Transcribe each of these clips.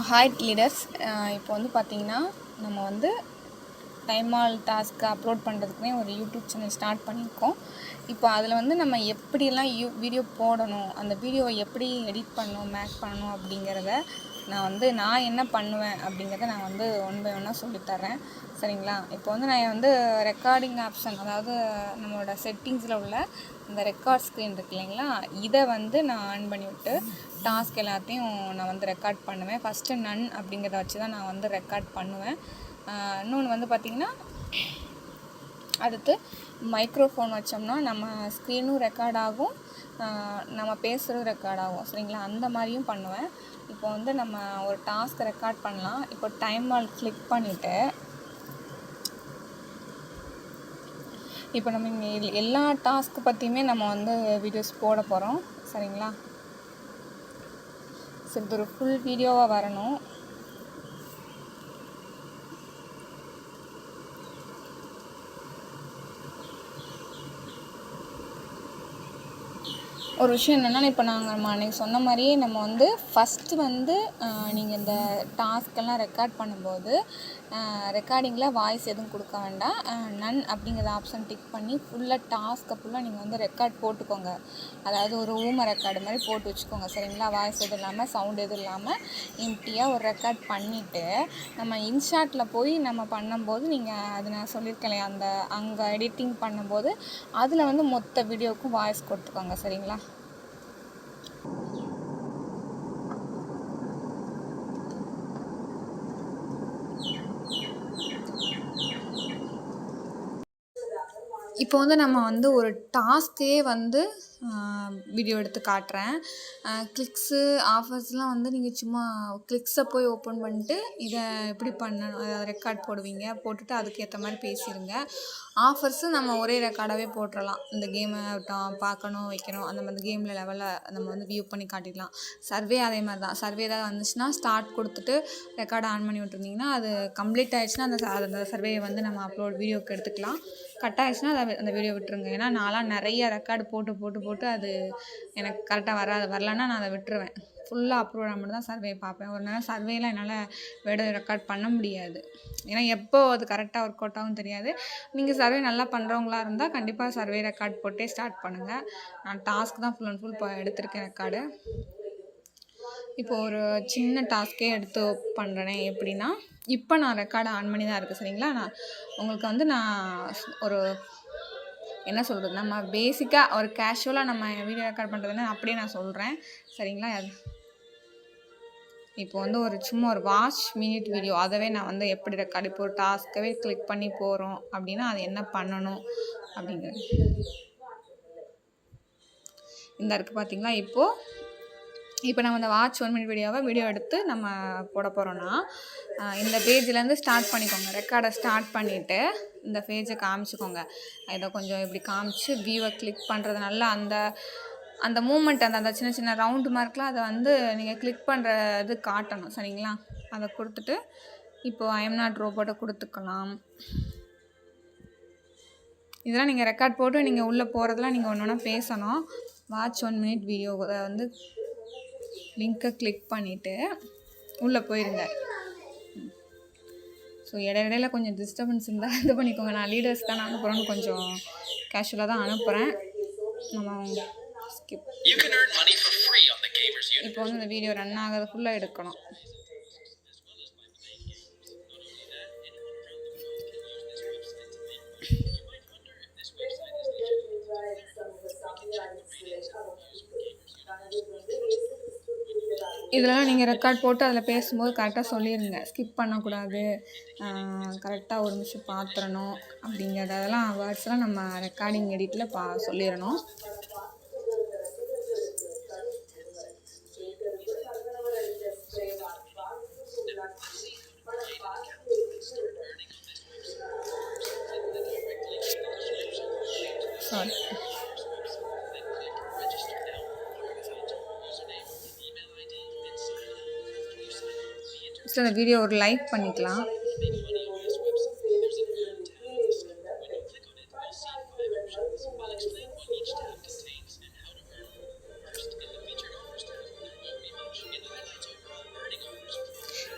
Hi leaders. இப்போ வந்து பார்த்திங்கன்னா நம்ம வந்து டைம் ஆல் டாஸ்க்கு அப்லோட் பண்ணுறதுக்குனே ஒரு யூடியூப் சேனல் ஸ்டார்ட் பண்ணியிருக்கோம். இப்போ அதில் வந்து நம்ம எப்படியெல்லாம் வீடியோ போடணும், அந்த வீடியோவை எப்படி எடிட் பண்ணணும், மேக் பண்ணணும் அப்படிங்கிறத நான் என்ன பண்ணுவேன் அப்படிங்கிறத நான் வந்து ஒன் பை ஒன்னாக சொல்லித்தரேன். சரிங்களா? இப்போ வந்து நான் வந்து ரெக்கார்டிங் ஆப்ஷன், அதாவது நம்மளோட செட்டிங்ஸில் உள்ள இந்த ரெக்கார்ட் ஸ்க்ரீன் இருக்கு இல்லைங்களா, இதை வந்து நான் ஆன் பண்ணிவிட்டு டாஸ்க் எல்லாத்தையும் நான் வந்து ரெக்கார்ட் பண்ணுவேன். ஃபஸ்ட்டு நன் அப்படிங்கிறத வச்சு தான் நான் வந்து ரெக்கார்ட் பண்ணுவேன். இன்னொன்று வந்து பார்த்திங்கன்னா, அடுத்து மைக்ரோஃபோன் வச்சோம்னா நம்ம ஸ்க்ரீனும் ரெக்கார்ட் ஆகும், நம்ம பேசுகிறது ரெக்கார்ட் ஆகும். சரிங்களா? அந்த மாதிரியும் பண்ணுவேன். இப்போ வந்து நம்ம ஒரு டாஸ்க் ரெக்கார்ட் பண்ணலாம். இப்போ டைம் ஆல் கிளிக் பண்ணிவிட்டு இப்போ நம்ம இங்கே எல்லா டாஸ்க்கு பற்றியுமே நம்ம வந்து வீடியோஸ் போட போகிறோம். சரிங்களா? சரி, இது ஒரு ஃபுல் வீடியோவாக வரணும். ஒரு விஷயம் என்னென்னா, இப்போ நம்ம அன்றைக்கி சொன்ன மாதிரியே நம்ம வந்து ஃபஸ்ட்டு வந்து நீங்கள் இந்த டாஸ்க்கெல்லாம் ரெக்கார்ட் பண்ணும்போது ரெக்கார்டிங்கில் வாய்ஸ் எதுவும் கொடுக்க வேண்டாம். நன் அப்படிங்கிற ஆப்ஷன் டிக் பண்ணி டாஸ்க்கை ஃபுல்லாக நீங்கள் வந்து ரெக்கார்ட் போட்டுக்கோங்க. அதாவது ஒரு ஊம ரெக்கார்டு மாதிரி போட்டு வச்சுக்கோங்க. சரிங்களா? வாய்ஸ் எதுவும் இல்லாமல், சவுண்ட் எதுவும் இல்லாமல் எம்டியாக ஒரு ரெக்கார்ட் பண்ணிவிட்டு நம்ம இன்ஷாட்டில் போய் நம்ம பண்ணும்போது அது நான் சொல்லியிருக்கேன் அங்கே எடிட்டிங் பண்ணும்போது அதில் வந்து மொத்த வீடியோவுக்கும் வாய்ஸ் கொடுத்துக்கோங்க. சரிங்களா? இப்போ வந்து நம்ம வந்து ஒரு டாஸ்க்கே வந்து வீடியோ எடுத்து காட்டுறேன். கிளிக்ஸு, ஆஃபர்ஸ்லாம் வந்து நீங்கள் சும்மா கிளிக்ஸை போய் ஓப்பன் பண்ணிட்டு இதை எப்படி பண்ணணும், ரெக்கார்ட் போடுவீங்க, போட்டுட்டு அதுக்கேற்ற மாதிரி பேசிடுங்க. ஆஃபர்ஸு நம்ம ஒரே ரெக்கார்டாகவே போட்டுடலாம். இந்த கேமை பார்க்கணும், வைக்கணும், அந்த மாதிரி கேமில் லெவலில் நம்ம வந்து வியூ பண்ணி காட்டிடலாம். சர்வே அதே மாதிரி தான். சர்வே ஏதாவது வந்துச்சுன்னா ஸ்டார்ட் கொடுத்துட்டு ரெக்கார்டை ஆன் பண்ணி விட்டுருந்தீங்கன்னா அது கம்ப்ளீட் ஆகிடுச்சுன்னா அந்த சர்வேயை வந்து நம்ம வீடியோக்கு எடுத்துக்கலாம். கட் ஆகிடுச்சுன்னா அந்த வீடியோ விட்டுருங்க. ஏன்னா நான்லாம் நிறைய ரெக்கார்டு போட்டு அது எனக்கு கரெக்டாக வரலன்னா நான் அதை விட்டுருவேன். ஃபுல்லாக அப்ரூவ் மட்டும் தான் சர்வே பார்ப்பேன். ஒரு நேரம் சர்வேலாம் என்னால் வீடியோ ரெக்கார்ட் பண்ண முடியாது. ஏன்னா எப்போ அது கரெக்டாக ஒர்க் அவுட் ஆகும் தெரியாது. நீங்கள் சர்வே நல்லா பண்ணுறவங்களா இருந்தால் கண்டிப்பாக சர்வே ரெக்கார்ட் போட்டே ஸ்டார்ட் பண்ணுங்கள். நான் டாஸ்க் தான் ஃபுல் அண்ட் ஃபுல் இப்போ எடுத்திருக்கேன் ரெக்கார்டு. இப்போது ஒரு சின்ன டாஸ்க்கே எடுத்து பண்ணுறேனே எப்படின்னா, இப்போ நான் ரெக்கார்டை ஆன் பண்ணி தான் இருக்குது. சரிங்களா? உங்களுக்கு வந்து ஒரு என்ன சொல்கிறது, நம்ம பேசிக்காக ஒரு கேஷுவலாக நம்ம வீடியோ ரெக்கார்ட் பண்ணுறதுன்னு அப்படியே நான் சொல்கிறேன். சரிங்களா? இப்போ வந்து சும்மா ஒரு வாட்ச் மினிட் வீடியோ, அதவே நான் வந்து எப்படி ரெக்கார்ட், இப்போ ஒரு டாஸ்க்கவே கிளிக் பண்ணி போகிறோம் அப்படின்னா அது என்ன பண்ணணும் அப்படிங்கிறது இந்த இருக்குது பார்த்தீங்களா? இப்போ நம்ம இந்த வாட்ச் 1 மினிட் வீடியோ எடுத்து நம்ம போட போகிறோன்னா இந்த பேஜ்லேருந்து ஸ்டார்ட் பண்ணிக்கோங்க. ரெக்கார்டை ஸ்டார்ட் பண்ணிவிட்டு இந்த பேஜை காமிச்சிக்கோங்க. இதை கொஞ்சம் இப்படி காமிச்சு வியூவை கிளிக் பண்ணுறதுனால அந்த மூமெண்ட், அந்த சின்ன சின்ன ரவுண்டு மார்க்லாம் அதை வந்து நீங்கள் கிளிக் பண்ணுறது காட்டணும். சரிங்களா? அதை கொடுத்துட்டு இப்போது ஐ எம் நாட் ரோபோட்டை கொடுத்துக்கலாம். இதெல்லாம் நீங்கள் ரெக்கார்ட் போட்டு நீங்கள் உள்ளே போகிறதுலாம் நீங்கள் ஒன்று ஒன்றா பேசணும். வாட்ச் 1 மினிட் வீடியோ வந்து லிங்க்கை கிளிக் பண்ணிவிட்டு உள்ளே போயிருங்க. ஸோ இடையில கொஞ்சம் டிஸ்டர்பன்ஸ் இருந்தால் இது பண்ணிக்கோங்க. நான் லீடர்ஸ் தான் அனுப்புகிறோன்னு கொஞ்சம் கேஷுவலாக தான் அனுப்புகிறேன். நம்ம ஸ்கிப். இப்போ வந்து இந்த வீடியோ ரன் ஆகிறது ஃபுல்லாக எடுக்கணும். இதெல்லாம் நீங்கள் ரெக்கார்ட் போட்டு அதில் பேசும்போது கரெக்டாக சொல்லிடுங்க. ஸ்கிப் பண்ணக்கூடாது, கரெக்டாக ஒரு நிமிஷம் பார்த்துடணும் அப்படிங்கிறதெல்லாம் வேர்ட்ஸ்லாம் நம்ம ரெக்கார்டிங் எடிட்டில் சொல்லிடணும். சாரி, அந்த வீடியோ ஒரு லைக் பண்ணிக்கலாம்.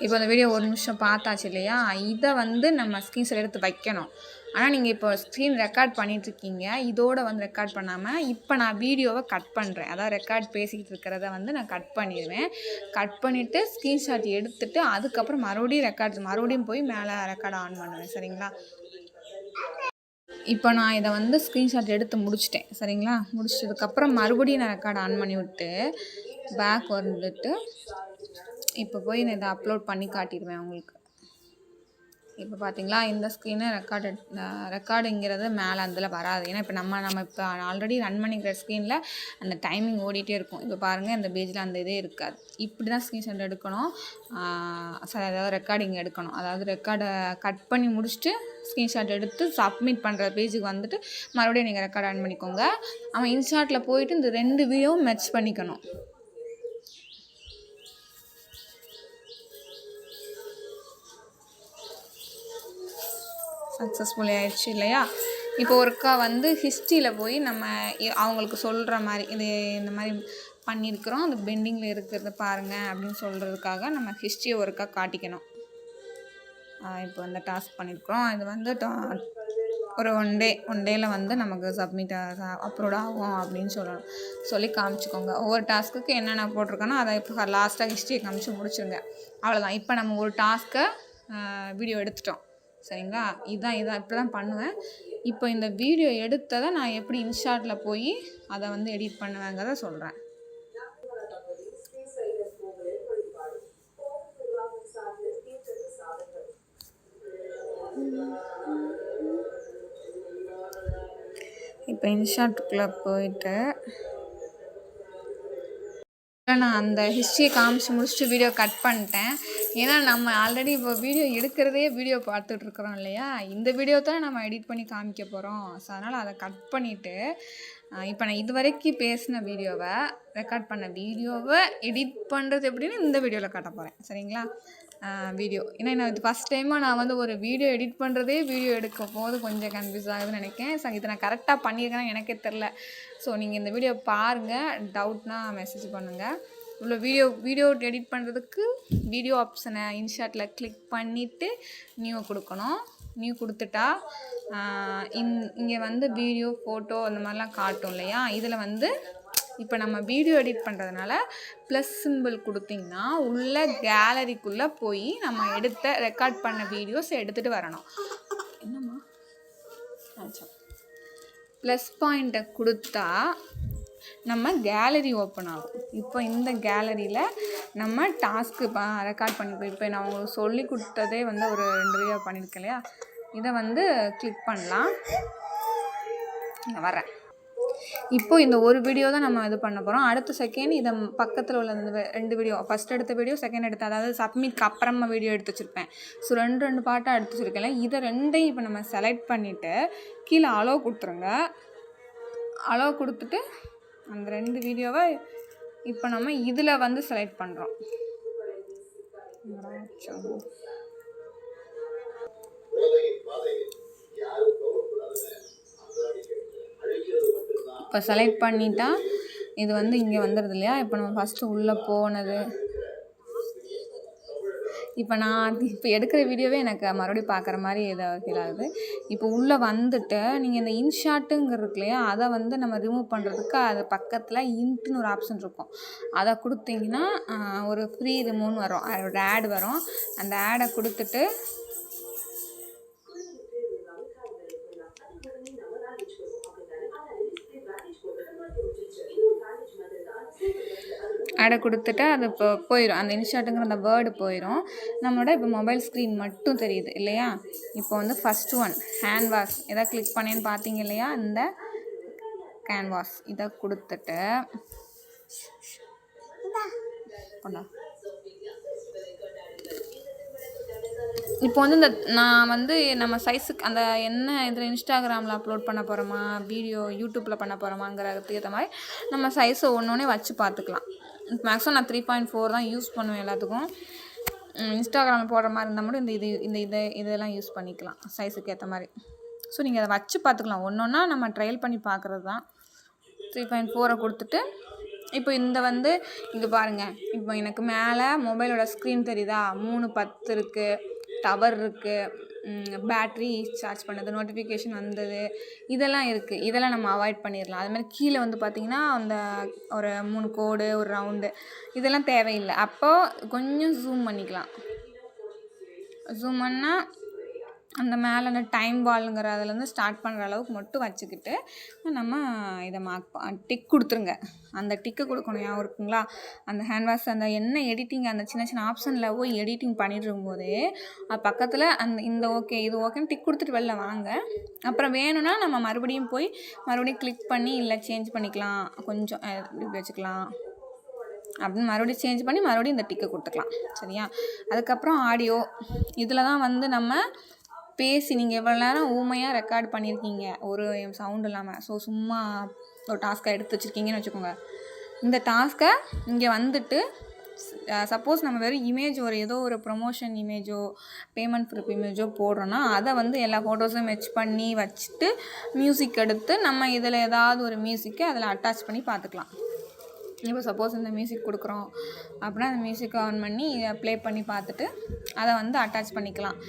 இப்போ அந்த வீடியோ 1 நிமிஷம் பார்த்தாச்சு இல்லையா, இதை வந்து நம்ம ஸ்க்ரீன்ஷாட் எடுத்து வைக்கணும். ஆனால் நீங்கள் இப்போ ஸ்க்ரீன் ரெக்கார்ட் பண்ணிகிட்ருக்கீங்க, இதோடு வந்து ரெக்கார்ட் பண்ணாமல் இப்போ நான் வீடியோவை கட் பண்ணுறேன். அதாவது ரெக்கார்ட் பேசிக்கிட்டு இருக்கிறத வந்து நான் கட் பண்ணிடுவேன். கட் பண்ணிவிட்டு ஸ்க்ரீன்ஷாட் எடுத்துகிட்டு அதுக்கப்புறம் மறுபடியும் போய் மேலே ரெக்கார்ட் ஆன் பண்ணுவேன். சரிங்களா? இப்போ நான் இதை வந்து ஸ்க்ரீன்ஷாட் எடுத்து முடிச்சிட்டேன். சரிங்களா? முடிச்சதுக்கப்புறம் மறுபடியும் நான் ரெக்கார்ட் ஆன் பண்ணி விட்டு பேக் வந்துட்டு இப்போ போய் நான் இதை அப்லோட் பண்ணி காட்டிடுவேன் உங்களுக்கு. இப்போ பார்த்தீங்களா, இந்த ஸ்க்ரீனு ரெக்கார்டுங்கிறது மேலே அதில் வராது. ஏன்னா இப்போ நம்ம இப்போ ஆல்ரெடி ரன் பண்ணிக்கிற ஸ்க்ரீனில் அந்த டைமிங் ஓடிட்டே இருக்கும். இப்போ பாருங்கள், இந்த பேஜில் அந்த இதே இருக்காது. இப்படி தான் ஸ்க்ரீன்ஷாட் எடுக்கணும். அதாவது ரெக்கார்டிங் எடுக்கணும். அதாவது ரெக்கார்டை கட் பண்ணி முடிச்சுட்டு ஸ்க்ரீன்ஷாட் எடுத்து சப்மிட் பண்ணுற பேஜுக்கு வந்துட்டு மறுபடியும் நீங்கள் ரெக்கார்ட் ஆன் பண்ணிக்கோங்க. அவன் இன்ஷாட்டில் போயிட்டு இந்த 2 வீடியோவும் மெர்ஜ் பண்ணிக்கணும். சக்ஸஸ்ஃபுல்லி ஆயிடுச்சு இல்லையா? இப்போ ஒருக்கா வந்து ஹிஸ்ட்ரியில் போய் நம்ம அவங்களுக்கு சொல்கிற மாதிரி இந்த மாதிரி பண்ணியிருக்கிறோம், அது பெண்டிங்கில் இருக்கிறத பாருங்கள் அப்படின்னு சொல்கிறதுக்காக நம்ம ஹிஸ்ட்ரியை ஒருக்கா காட்டிக்கணும். இப்போ இந்த டாஸ்க் பண்ணியிருக்கிறோம், இது வந்து ஒரு ஒன் டேயில் வந்து நமக்கு அப்லோட் ஆகும் அப்படின்னு சொல்லி காமிச்சிக்கோங்க. ஒவ்வொரு டாஸ்க்குக்கு என்னென்ன போட்டிருக்கோனோ அதை இப்போ லாஸ்ட்டாக ஹிஸ்ட்ரியை காமிச்சு முடிச்சுருங்க. அவ்வளோதான். இப்போ நம்ம ஒரு டாஸ்க்கை வீடியோ எடுத்துட்டோம். சரிங்களா? இப்படி தான் பண்ணுவேன். இப்போ இந்த வீடியோ எடுத்ததை நான் எப்படி இன்ஷாட்டில் போய் அதை வந்து எடிட் பண்ணுவேங்கிறத சொல்கிறேன். இப்போ இன்ஷாட்டுக்குள்ளே போயிட்டு நான் அந்த ஹிஸ்ட்ரியை காமிச்சு முடிச்சுட்டு வீடியோ கட் பண்ணிட்டேன். ஏன்னா நம்ம ஆல்ரெடி இப்போ வீடியோ பார்த்துட்ருக்குறோம் இல்லையா, இந்த வீடியோ தான் நம்ம எடிட் பண்ணி காமிக்க போகிறோம். ஸோ அதனால் அதை கட் பண்ணிவிட்டு இப்போ நான் இது வரைக்கும் பேசின வீடியோவை ரெக்கார்ட் பண்ண வீடியோவை எடிட் பண்ணுறது எப்படின்னு இந்த வீடியோவில் காட்ட போகிறேன். சரிங்களா? ஏன்னா நான் இது ஃபஸ்ட் டைமாக நான் வந்து ஒரு வீடியோ எடிட் பண்ணுறதே வீடியோ எடுக்க போது கொஞ்சம் கன்ஃபியூஸ் ஆகுதுன்னு நினைக்கிறேன். ஸோ இதை நான் கரெக்டாக பண்ணியிருக்கேன்னு எனக்கே தெரில. ஸோ நீங்கள் இந்த வீடியோ பாருங்கள், டவுட்னா மெசேஜ் பண்ணுங்கள். இவ்வளோ வீடியோ எடிட் பண்ணுறதுக்கு வீடியோ ஆப்ஷனை இன்ஷாட்டில் கிளிக் பண்ணிவிட்டு நியூ கொடுக்கணும். நியூ கொடுத்துட்டா இங்கே வந்து வீடியோ ஃபோட்டோ அந்த மாதிரிலாம் காட்டும் இல்லையா, இதில் வந்து இப்போ நம்ம வீடியோ எடிட் பண்ணுறதுனால ப்ளஸ் சிம்பிள் கொடுத்திங்கன்னா உள்ள கேலரிக்குள்ளே போய் நம்ம ரெக்கார்ட் பண்ண வீடியோஸ் எடுத்துகிட்டு வரணும். என்னம்மா ப்ளஸ் பாயிண்ட்டை கொடுத்தா நம்ம கேலரி ஓப்பன் ஆகும். இப்போ இந்த கேலரியில் நம்ம டாஸ்க்கு ரெக்கார்ட் பண்ணிப்போம். இப்போ நான் உங்களுக்கு சொல்லி கொடுத்ததே வந்து ஒரு 2 வீடியோ பண்ணியிருக்கேன் இல்லையா, இதை வந்து கிளிக் பண்ணலாம். நான் வரேன். இப்போது இந்த ஒரு வீடியோ தான் நம்ம இது பண்ண போகிறோம். அடுத்த செகண்ட் இதை பக்கத்தில் உள்ள இந்த 2 வீடியோ, ஃபஸ்ட் எடுத்த வீடியோ, செகண்ட் எடுத்த, அதாவது சப்மிட்க்கு அப்புறமா வீடியோ எடுத்து வச்சுருப்பேன். ஸோ 2 பார்ட்டாக எடுத்து வச்சுருக்கேன். இதை 2ஐயும் இப்போ நம்ம செலக்ட் பண்ணிவிட்டு கீழே அலோவ் கொடுத்துருங்க. அலோவ் கொடுத்துட்டு அந்த 2 வீடியோவை இப்போ நம்ம இதில் வந்து செலக்ட் பண்ணுறோம். இப்போ செலக்ட் பண்ணிட்டா இது வந்து இங்கே வந்துடுது இல்லையா. இப்போ நம்ம ஃபஸ்ட்டு உள்ளே போனது, இப்போ நான் எடுக்கிற வீடியோவே எனக்கு மறுபடியும் பார்க்குற மாதிரி ஃபீல் ஆகுது. இப்போ உள்ளே வந்துட்டு நீங்கள் இந்த இன்ஷாட்டுங்கிறது இல்லையா, அதை வந்து நம்ம ரிமூவ் பண்ணுறதுக்கு அது பக்கத்தில் இன்ட்டுன்னு ஒரு ஆப்ஷன் இருக்கும். அதை கொடுத்தீங்கன்னா ஒரு ஃப்ரீ ரிமூவ்னு வரும், ஒரு ஆட் வரும். அந்த ஆடை கொடுத்துட்டு ஆடை கொடுத்துட்டா அது இப்போ போயிடும், அந்த இன்ஷாட்டுங்கிற அந்த வேர்டு போயிடும். நம்மளோட இப்போ மொபைல் ஸ்க்ரீன் மட்டும் தெரியுது இல்லையா. இப்போ வந்து ஃபஸ்ட் ஒன் கேன்வாஸ், எதை கிளிக் பண்ணேன்னு பார்த்தீங்க இல்லையா, இந்த கேன்வாஸ் இதை கொடுத்துட்டு இப்போ வந்து நான் வந்து நம்ம சைஸுக்கு அந்த என்ன இதில் இன்ஸ்டாகிராமில் அப்லோட் பண்ண போகிறோமா, வீடியோ யூடியூப்பில் பண்ண போகிறோமாங்கிறதுக்கு ஏற்ற மாதிரி நம்ம சைஸை ஒன்றே வச்சு பார்த்துக்கலாம். மேக்ஸிமம் நான் 3.4 தான் யூஸ் பண்ணுவேன் எல்லாத்துக்கும். இன்ஸ்டாகிராமில் போடுற மாதிரி இருந்தால் மட்டும் இதெல்லாம் யூஸ் பண்ணிக்கலாம் சைஸுக்கு ஏற்ற மாதிரி. ஸோ நீங்கள் அதை வச்சு பார்த்துக்கலாம். ஒன்றா நம்ம ட்ரையல் பண்ணி பார்க்குறது தான். 3.4 கொடுத்துட்டு இப்போ இந்த வந்து இங்கே பாருங்கள், இப்போ எனக்கு மேலே மொபைலோட ஸ்க்ரீன் தெரியுதா, 3:10 இருக்குது, டவர் இருக்குது, பேட்ரி சார்ஜ் பண்ணது, நோட்டிஃபிகேஷன் வந்தது, இதெல்லாம் இருக்குது. இதெல்லாம் நம்ம அவாய்ட் பண்ணிடலாம். அதுமாதிரி கீழே வந்து பார்த்திங்கன்னா அந்த ஒரு 3 கோடு, ஒரு ரவுண்டு, இதெல்லாம் தேவையில்லை. அப்போது கொஞ்சம் ஜூம் பண்ணிக்கலாம். ஜூம் பண்ணால் அந்த மேலே அந்த டைம் பாலுங்கிற அதுலேருந்து ஸ்டார்ட் பண்ணுற அளவுக்கு மட்டும் வச்சுக்கிட்டு நம்ம இதை டிக் கொடுத்துருங்க. அந்த டிக்கு கொடுக்கணும், ஞாபகம் இருக்குங்களா? அந்த ஹேண்ட் வாஷ் அந்த என்ன எடிட்டிங் அந்த சின்ன சின்ன ஆப்ஷனில் போய் எடிட்டிங் பண்ணிட்டு இருக்கும்போதே அது பக்கத்தில் அந்த இந்த ஓகே இது ஓகேன்னு டிக் கொடுத்துட்டு வெளில வாங்க. அப்புறம் வேணும்னா நம்ம மறுபடியும் போய் மறுபடியும் கிளிக் பண்ணி இல்லை சேஞ்ச் பண்ணிக்கலாம், கொஞ்சம் இப்படி வச்சுக்கலாம் அப்படின்னு மறுபடியும் சேஞ்ச் பண்ணி மறுபடியும் இந்த டிக்கை கொடுத்துக்கலாம். சரியா? அதுக்கப்புறம் ஆடியோ, இதில் தான் வந்து நம்ம பேசி நீங்கள் எவ்வளோ நேரம் ஊமையாக ரெக்கார்ட் பண்ணியிருக்கீங்க ஒரு சவுண்ட் இல்லாமல். ஸோ சும்மா ஒரு டாஸ்க்கை எடுத்து வச்சுருக்கீங்கன்னு வச்சுக்கோங்க. இந்த டாஸ்க்கை இங்கே வந்துட்டு சப்போஸ் நம்ம வெறும் இமேஜ் ஒரு ஏதோ ஒரு ப்ரொமோஷன் இமேஜோ பேமெண்ட் ப்ரூஃப் இமேஜோ போடுறோன்னா அதை வந்து எல்லா ஃபோட்டோஸும் மெச் பண்ணி வச்சுட்டு மியூசிக் எடுத்து நம்ம இதில் ஏதாவது ஒரு மியூசிக்கை அதில் அட்டாச் பண்ணி பார்த்துக்கலாம். இப்போ சப்போஸ் இந்த மியூசிக் கொடுக்குறோம் அப்படின்னா அந்த மியூசிக்கை ஆன் பண்ணி ப்ளே பண்ணி பார்த்துட்டு அதை வந்து அட்டாச் பண்ணிக்கலாம்.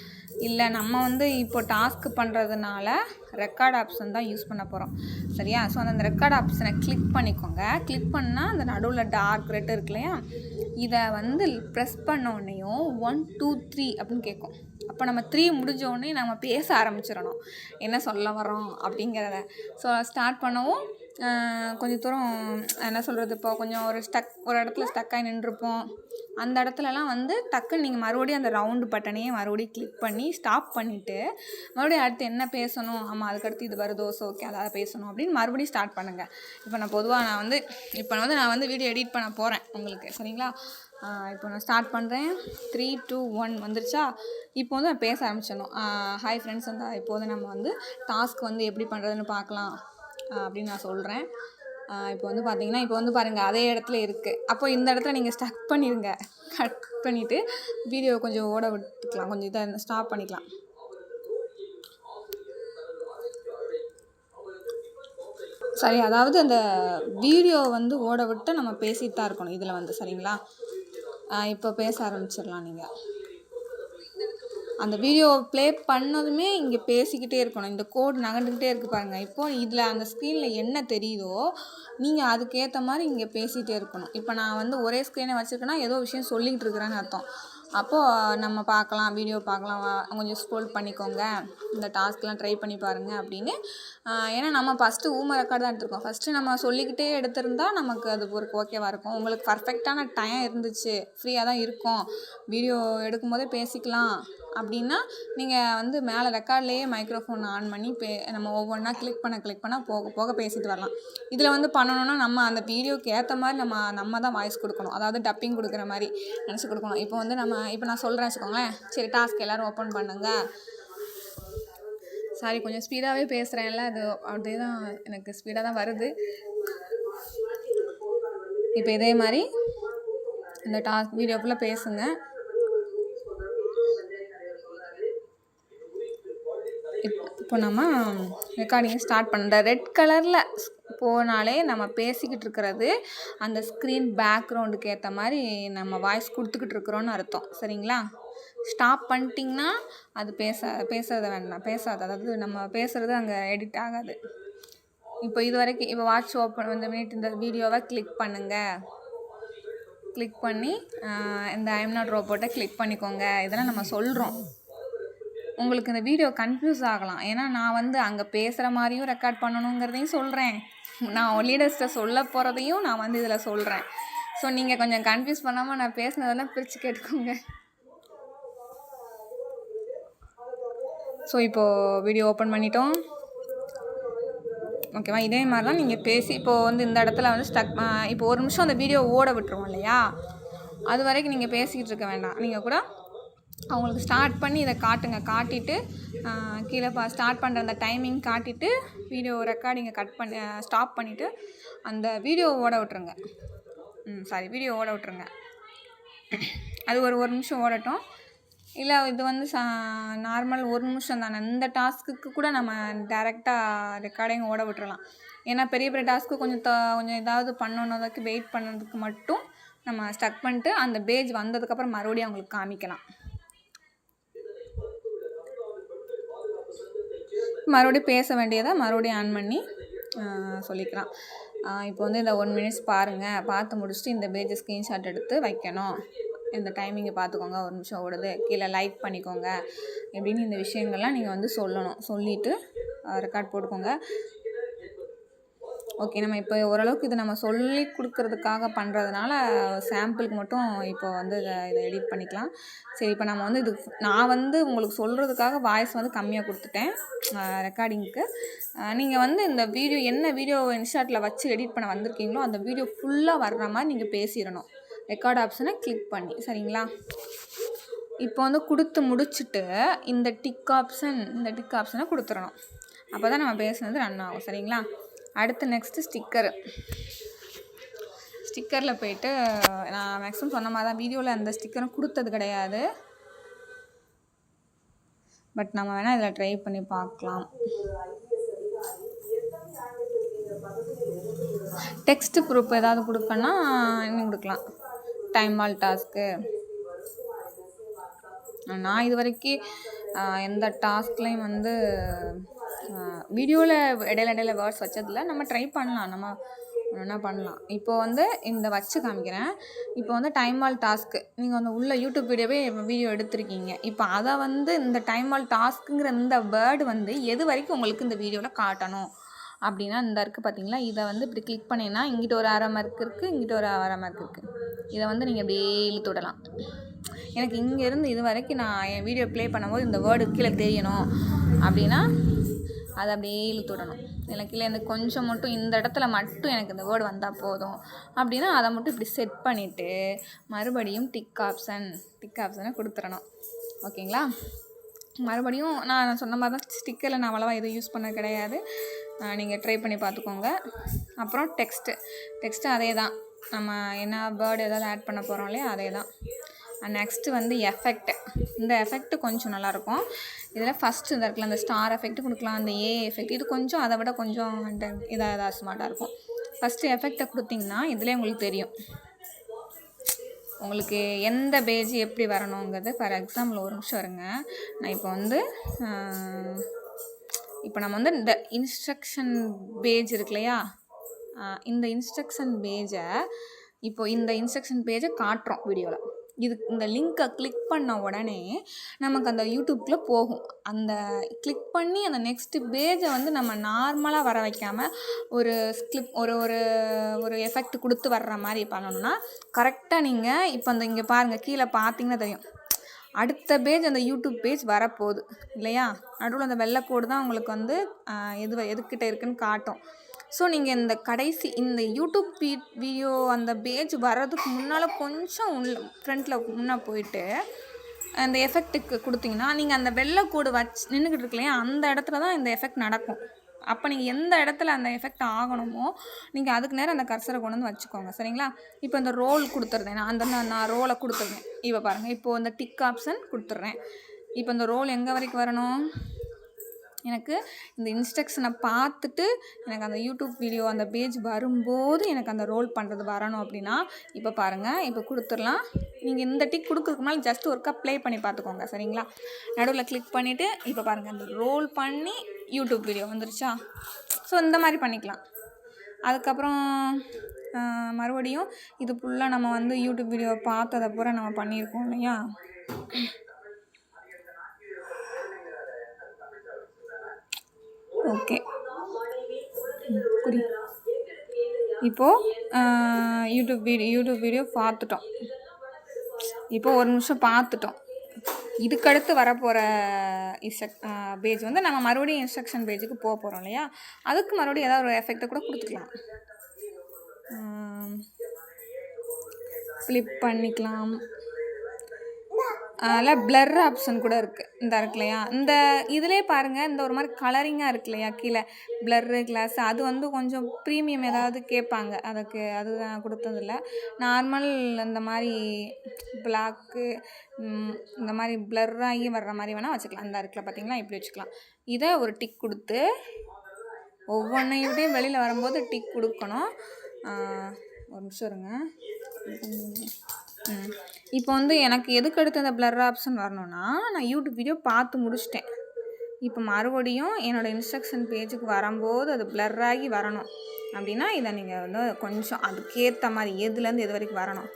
இல்லை நம்ம வந்து இப்போ டாஸ்க் பண்ணுறதுனால ரெக்கார்ட் ஆப்ஷன் தான் யூஸ் பண்ண போகிறோம். சரியா? ஸோ அந்த ரெக்கார்ட் ஆப்ஷனை கிளிக் பண்ணிக்கோங்க. கிளிக் பண்ணால் அந்த நடுவில் டார்க் ரெட் இருக்கு இல்லையா, இதை வந்து ப்ரெஸ் பண்ணோடனையும் 1 2 3 அப்படின்னு கேட்கும். அப்போ நம்ம 3 முடிஞ்சோடனே நம்ம பேச ஆரம்பிச்சிடணும் என்ன சொல்ல வரோம் அப்படிங்கிறத. ஸோ ஸ்டார்ட் பண்ணவும் கொஞ்சம் தூரம் என்ன சொல்கிறது, இப்போ கொஞ்சம் ஒரு இடத்துல ஸ்டக்காகி நின்றுருப்போம். அந்த இடத்துலலாம் வந்து டக்குன்னு நீங்கள் மறுபடியும் அந்த ரவுண்டு பட்டனையே மறுபடியும் கிளிக் பண்ணி ஸ்டாப் பண்ணிவிட்டு மறுபடியும் அடுத்து என்ன பேசணும், ஆமாம் அதுக்கடுத்து இது வருதோ ஸோ ஓகே அதாவது பேசணும் அப்படின்னு மறுபடியும் ஸ்டார்ட் பண்ணுங்கள். இப்போ நான் வந்து வீடியோ எடிட் பண்ண போகிறேன் உங்களுக்கு. சரிங்களா? இப்போ நான் ஸ்டார்ட் பண்ணுறேன். 3 2 1 வந்துருச்சா? இப்போ வந்து நான் பேச ஆரம்பிச்சிடணும். ஹாய் ஃப்ரெண்ட்ஸ், வந்து இப்போ வந்து நம்ம வந்து டாஸ்க் வந்து எப்படி பண்ணுறதுன்னு பார்க்கலாம் அப்படின்னு நான் சொல்கிறேன். இப்போ வந்து பார்த்தீங்கன்னா இப்போ வந்து பாருங்கள் அதே இடத்துல இருக்குது. அப்போ இந்த இடத்துல நீங்கள் ஸ்டக் பண்ணிடுங்க. கட் பண்ணிவிட்டு வீடியோ கொஞ்சம் ஓட விட்டுக்கலாம், கொஞ்சம் இதை ஸ்டாப் பண்ணிக்கலாம். சரி, அதாவது அந்த வீடியோ வந்து ஓட விட்டு நம்ம பேசிட்டு தான் இருக்கணும் இதில் வந்து. சரிங்களா? இப்போ பேச ஆரம்பிச்சிடலாம். நீங்கள் அந்த வீடியோ ப்ளே பண்ணதுமே இங்கே பேசிக்கிட்டே இருக்கணும். இந்த கோடு நகண்டுக்கிட்டே இருக்குது பாருங்கள். இப்போது இதில் அந்த ஸ்க்ரீனில் என்ன தெரியுதோ நீங்கள் அதுக்கேற்ற மாதிரி இங்கே பேசிகிட்டே இருக்கணும். இப்போ நான் வந்து ஒரே ஸ்க்ரீனை வச்சுருக்கேன்னா ஏதோ விஷயம் சொல்லிகிட்டு இருக்கிறேன்னு அர்த்தம். அப்போது நம்ம பார்க்கலாம், வீடியோ பார்க்கலாம், கொஞ்சம் ஸ்க்ரோல் பண்ணிக்கோங்க, இந்த டாஸ்க்லாம் ட்ரை பண்ணி பாருங்கள் அப்படின்னு. ஏன்னா நம்ம ஃபஸ்ட்டு ரெக்கார்டு தான் எடுத்திருக்கோம். ஃபஸ்ட்டு நம்ம சொல்லிக்கிட்டே எடுத்திருந்தா நமக்கு அது ஒரு ஓகேவாக இருக்கும். உங்களுக்கு பர்ஃபெக்டான டைம் இருந்துச்சு, ஃப்ரீயாக தான் இருக்கும், வீடியோ எடுக்கும்போதே பேசிக்கலாம் அப்படின்னா நீங்கள் வந்து மேலே ரெக்கார்ட்லேயே மைக்ரோஃபோன் ஆன் பண்ணி நம்ம ஒவ்வொன்றா கிளிக் பண்ண போக போக பேசிட்டு வரலாம். இதில் வந்து பண்ணணுன்னா நம்ம அந்த வீடியோக்கு ஏற்ற மாதிரி நம்ம தான் வாய்ஸ் கொடுக்கணும். அதாவது டப்பிங் கொடுக்குற மாதிரி நினச்சி கொடுக்கணும். இப்போ நான் சொல்கிறேன் வச்சுக்கோங்களேன். சரி, டாஸ்க் எல்லோரும் ஓப்பன் பண்ணுங்க. சாரி, கொஞ்சம் ஸ்பீடாகவே பேசுகிறேன்ல, அது அப்படியே தான் எனக்கு ஸ்பீடாக தான் வருது. இப்போ இதே மாதிரி இந்த வீடியோக்குள்ளே பேசுங்க. இப்போ நம்ம ரெக்கார்டிங்கை ஸ்டார்ட் பண்ணுற ரெட் கலரில் போனாலே நம்ம பேசிக்கிட்டு இருக்கிறது அந்த ஸ்க்ரீன் பேக்ரவுண்டுக்கு ஏற்ற மாதிரி நம்ம வாய்ஸ் கொடுத்துக்கிட்டு இருக்கிறோன்னு அர்த்தம். சரிங்களா? ஸ்டாப் பண்ணிட்டிங்கன்னா அது பேசுறது வேண்டாம், அதாவது நம்ம பேசுகிறது அங்கே எடிட் ஆகாது. இப்போ இது வரைக்கும் இப்போ வாட்ச் ஓப்பன் வந்து மினிட் இந்த வீடியோவை கிளிக் பண்ணுங்கள். கிளிக் பண்ணி இந்த ஐம் நாட் ரோபோட்டை கிளிக் பண்ணிக்கோங்க. இதெல்லாம் நம்ம சொல்கிறோம். உங்களுக்கு இந்த வீடியோ கன்ஃபியூஸ் ஆகலாம். ஏன்னா நான் வந்து அங்கே பேசுகிற மாதிரியும் ரெக்கார்ட் பண்ணணுங்கிறதையும் சொல்கிறேன், நான் லீடர்ஸ்கிட்ட சொல்ல போகிறதையும் நான் வந்து இதில் சொல்கிறேன். ஸோ நீங்கள் கொஞ்சம் கன்ஃபியூஸ் பண்ணாமல் நான் பேசுனதெல்லாம் பிரித்து கேட்டுக்கோங்க. ஸோ இப்போது வீடியோ ஓப்பன் பண்ணிட்டோம். ஓகேவா? இதே மாதிரி தான் நீங்கள் பேசி இப்போது வந்து இந்த இடத்துல வந்து இப்போ ஒரு நிமிஷம் அந்த வீடியோ ஓட விட்டுருவோம் இல்லையா, அது வரைக்கும் நீங்கள் பேசிக்கிட்டு இருக்க வேண்டாம். நீங்கள் கூட அவங்களுக்கு ஸ்டார்ட் பண்ணி இதை காட்டிட்டு கீழே ஸ்டார்ட் பண்ணுற அந்த டைமிங் காட்டிட்டு வீடியோ ரெக்கார்டிங்கை ஸ்டாப் பண்ணிவிட்டு அந்த வீடியோ ஓட விட்டுருங்க. வீடியோ ஓட விட்டுருங்க. அது ஒரு நிமிஷம் ஓடட்டும். இல்லை இது வந்து நார்மல் 1 நிமிஷம் தானே, இந்த டாஸ்க்குக்கு கூட நம்ம டேரெக்டாக ரெக்கார்டிங் ஓட விட்டுறலாம். ஏன்னா பெரிய பெரிய டாஸ்க்கு கொஞ்சம் ஏதாவது பண்ணணுன்றதுக்கு வெயிட் பண்ணுறதுக்கு மட்டும் நம்ம ஸ்டக் பண்ணிட்டு அந்த பேஜ் வந்ததுக்கப்புறம் மறுபடியும் அவங்களுக்கு காமிக்கலாம். மறுபடியும் பேச வேண்டியதை மறுபடியும் ஆன் பண்ணி சொல்லிக்கலாம். இப்போ வந்து இந்த 1 மினிட்ஸ் பாருங்கள், பார்த்து முடிச்சுட்டு இந்த பேஜை ஸ்க்ரீன்ஷாட் எடுத்து வைக்கணும், இந்த டைமிங்கை பார்த்துக்கோங்க, 1 நிமிஷம் ஓடுது, கீழே லைக் பண்ணிக்கோங்க இப்படின்னு இந்த விஷயங்கள்லாம் நீங்கள் வந்து சொல்லணும். சொல்லிவிட்டு ரெக்கார்ட் போட்டுக்கோங்க. ஓகே, நம்ம இப்போ ஓரளவுக்கு இது நம்ம சொல்லி கொடுக்கறதுக்காக பண்ணுறதுனால சாம்பிளுக்கு மட்டும் இப்போ வந்து இதை எடிட் பண்ணிக்கலாம். சரி, இப்போ நம்ம வந்து நான் வந்து உங்களுக்கு சொல்கிறதுக்காக வாய்ஸ் வந்து கம்மியாக கொடுத்துட்டேன் ரெக்கார்டிங்க்கு. நீங்கள் வந்து இந்த என்ன வீடியோ இன்ஸ்டாட்டில் வச்சு எடிட் பண்ண வந்திருக்கீங்களோ அந்த வீடியோ ஃபுல்லாக வர்ற மாதிரி நீங்கள் பேசிடணும், ரெக்கார்ட் ஆப்ஷனை கிளிக் பண்ணி. சரிங்களா? இப்போ வந்து கொடுத்து முடிச்சுட்டு இந்த டிக் ஆப்ஷனை கொடுத்துடணும். அப்போ தான் நம்ம பேசுனது ரன் ஆகும். சரிங்களா? அடுத்து நெக்ஸ்ட்டு ஸ்டிக்கரில் போய்ட்டு நான் மேக்ஸிமம் சொன்ன மாதிரி தான் வீடியோவில் அந்த ஸ்டிக்கரும் கொடுத்தது கிடையாது. பட் நம்ம வேணால் இதில் ட்ரை பண்ணி பார்க்கலாம். டெக்ஸ்ட் ப்ரூஃப் ஏதாவது கொடுக்கணுன்னா இன்னும் கொடுக்கலாம். டைம் வால் டாஸ்க்கு நான் இது வரைக்கும் எந்த டாஸ்க்லேயும் வந்து வீடியோவில் இடையில வேர்ட்ஸ் வச்சதில்லை. நம்ம ட்ரை பண்ணலாம், நம்ம என்ன பண்ணலாம். இப்போ வந்து இந்த வச்சு காமிக்கிறேன். இப்போ வந்து டைம் வால் டாஸ்க்கு நீங்கள் வந்து உள்ள யூடியூப் வீடியோ எடுத்திருக்கீங்க. இப்போ அதை வந்து இந்த டைம் வால் டாஸ்க்குங்கிற இந்த வேர்டு வந்து எது வரைக்கும் உங்களுக்கு இந்த வீடியோவில் காட்டணும் அப்படின்னா இந்த இருக்குது பார்த்தீங்களா, இதை வந்து இப்படி கிளிக் பண்ணிங்கன்னா இங்கிட்ட ஒரு அரை மார்க் இருக்குது, இங்கிட்ட ஒரு அரை மார்க் இருக்குது. இதை வந்து நீங்கள் அப்படியே இழுத்து விடலாம். எனக்கு இங்கேருந்து இது வரைக்கும் நான் என் வீடியோ ப்ளே பண்ணும்போது இந்த வேர்டு கீழே தெரியணும் அப்படின்னா அதை அப்படியே இழுத்து விடணும். எனக்கு இல்லை எனக்கு கொஞ்சம் மட்டும் இந்த இடத்துல மட்டும் எனக்கு இந்த வேர்டு வந்தால் போதும் அப்படின்னா அதை மட்டும் இப்படி செட் பண்ணிவிட்டு மறுபடியும் டிக் ஆப்ஷனை கொடுத்துடணும். ஓகேங்களா? மறுபடியும் நான் சொன்ன மாதிரி தான், ஸ்டிக்கரில் நான் அவ்வளோவா எதுவும் யூஸ் பண்ண கிடையாது. நீங்கள் ட்ரை பண்ணி பார்த்துக்கோங்க. அப்புறம் டெக்ஸ்ட்டு அதே தான், நம்ம என்ன வேர்டு ஏதாவது ஆட் பண்ண போகிறோம் இல்லையா, அதே தான். நெக்ஸ்ட்டு வந்து இந்த எஃபெக்ட் கொஞ்சம் நல்லாயிருக்கும். இதில் ஃபஸ்ட்டு இந்த இருக்குல்ல, அந்த ஸ்டார் எஃபெக்ட் கொடுக்கலாம், அந்த எஃபெக்ட் இது கொஞ்சம் அதை விட கொஞ்சம் இதாக ஸ்மார்ட்டாக இருக்கும். ஃபஸ்ட்டு எஃபெக்டை கொடுத்திங்கன்னா இதிலே உங்களுக்கு தெரியும் உங்களுக்கு எந்த பேஜ் எப்படி வரணுங்கிறது. ஃபார் எக்ஸாம்பிள் 1 நிமிஷம் இருங்க. நான் இப்போ நம்ம வந்து இந்த இன்ஸ்ட்ரக்ஷன் பேஜ் இருக்கு இல்லையா, இந்த இன்ஸ்ட்ரக்ஷன் பேஜை காட்டுறோம் வீடியோவில். இந்த லிங்க்கை கிளிக் பண்ண உடனே நமக்கு அந்த யூடியூப்குள்ளே போகும். அந்த கிளிக் பண்ணி அந்த நெக்ஸ்ட்டு பேஜை வந்து நம்ம நார்மலாக வர வைக்காமல் ஒரு ஒரு எஃபெக்ட் கொடுத்து வர்ற மாதிரி பண்ணணும்னா கரெக்டாக நீங்கள் இப்போ இங்கே பாருங்கள், கீழே பார்த்தீங்கன்னா தெரியும் அடுத்த பேஜ் அந்த யூடியூப் பேஜ் வரப்போகுது இல்லையா, நடுவில் அந்த வெள்ளைக்கோடு தான் உங்களுக்கு வந்து எதுக்கிட்ட இருக்குன்னு காட்டும். ஸோ நீங்கள் இந்த யூடியூப் வீடியோ அந்த பேஜ் வர்றதுக்கு முன்னால் கொஞ்சம் ஃப்ரண்ட்டில் முன்னே போயிட்டு அந்த எஃபெக்ட்டுக்கு கொடுத்தீங்கன்னா நீங்கள் அந்த வெள்ளைக்கோடு வச்சு நின்றுக்கிட்டு இருக்கலையா, அந்த இடத்துல தான் இந்த எஃபெக்ட் நடக்கும். அப்போ நீங்கள் எந்த இடத்துல அந்த எஃபெக்ட் ஆகணுமோ நீங்கள் அதுக்கு நேரம் அந்த கர்சரை கொண்டு வந்து வச்சுக்கோங்க. சரிங்களா? இப்போ இந்த ரோல் கொடுத்துருந்தேன், நான் ரோலை கொடுத்துருந்தேன். இப்போ பாருங்கள், இப்போது இந்த டிக் ஆப்ஷன் கொடுத்துட்றேன். இப்போ இந்த ரோல் எங்கே வரைக்கும் வரணும், எனக்கு இந்த இன்ஸ்ட்ரக்ஷனை பார்த்துட்டு எனக்கு அந்த யூடியூப் வீடியோ அந்த பேஜ் வரும்போது எனக்கு அந்த ரோல் பண்ணுறது வரணும் அப்படின்னா இப்போ பாருங்கள், இப்போ கொடுத்துடலாம். நீங்கள் இந்த டிக் கொடுக்குறதுக்கு முன்னாடி ஜஸ்ட் ஒருக்கா ப்ளே பண்ணி பார்த்துக்கோங்க. சரிங்களா? நடுவில் கிளிக் பண்ணிவிட்டு இப்போ பாருங்கள், அந்த ரோல் பண்ணி யூடியூப் வீடியோ வந்துருச்சா. ஸோ இந்த மாதிரி பண்ணிக்கலாம். அதுக்கப்புறம் மறுபடியும் இது ஃபுல்லாக நம்ம வந்து யூடியூப் வீடியோ பார்த்ததை பூரா நம்ம பண்ணியிருக்கோம் இல்லையா. ஓகே, இப்போது யூடியூப் வீடியோ பார்த்துட்டோம். இப்போ 1 நிமிஷம் பார்த்துட்டோம். இதுக்கடுத்து வரப்போகிற பேஜ் வந்து நம்ம மறுபடியும் இன்ஸ்ட்ரக்ஷன் பேஜுக்கு போகிறோம் இல்லையா, அதுக்கு மறுபடியும் ஏதாவது ஒரு எஃபெக்டை கூட கொடுத்துக்கலாம். ஃப்ளிப் பண்ணிக்கலாம். அதில் பிளர் ஆப்ஷன் கூட இருக்குது. இந்த இருக்கு இல்லையா, இந்த இதிலே பாருங்கள், இந்த ஒரு மாதிரி கலரிங்காக இருக்கு இல்லையா கீழே பிளர்ரு கிளாஸ், அது வந்து கொஞ்சம் ப்ரீமியம் ஏதாவது கேட்பாங்க. அதுக்கு அது நான் கொடுத்ததில்ல. நார்மல் இந்த மாதிரி பிளாக்கு இந்த மாதிரி பிளர்ராகி வர்ற மாதிரி வேணால் வச்சுக்கலாம். இந்த இருக்குல்ல பார்த்தீங்களா, இப்படி வச்சுக்கலாம். இதை ஒரு டிக் கொடுத்து ஒவ்வொன்றையும் வெளியில் வரும்போது டிக் கொடுக்கணும். ஒரு நிமிஷம் இருங்க. இப்போ வந்து எனக்கு எதுக்கு அடுத்து அந்த பிளர் ஆப்ஷன் வரணும்னா, நான் யூடியூப் வீடியோ பார்த்து முடிச்சிட்டேன். இப்போ மறுபடியும் என்னோடய இன்ஸ்ட்ரக்ஷன் பேஜுக்கு வரும்போது அது பிளர்ராகி வரணும் அப்படின்னா, இதை நீங்கள் வந்து கொஞ்சம் அதுக்கேற்ற மாதிரி எதுலேருந்து எது வரைக்கும் வரணும்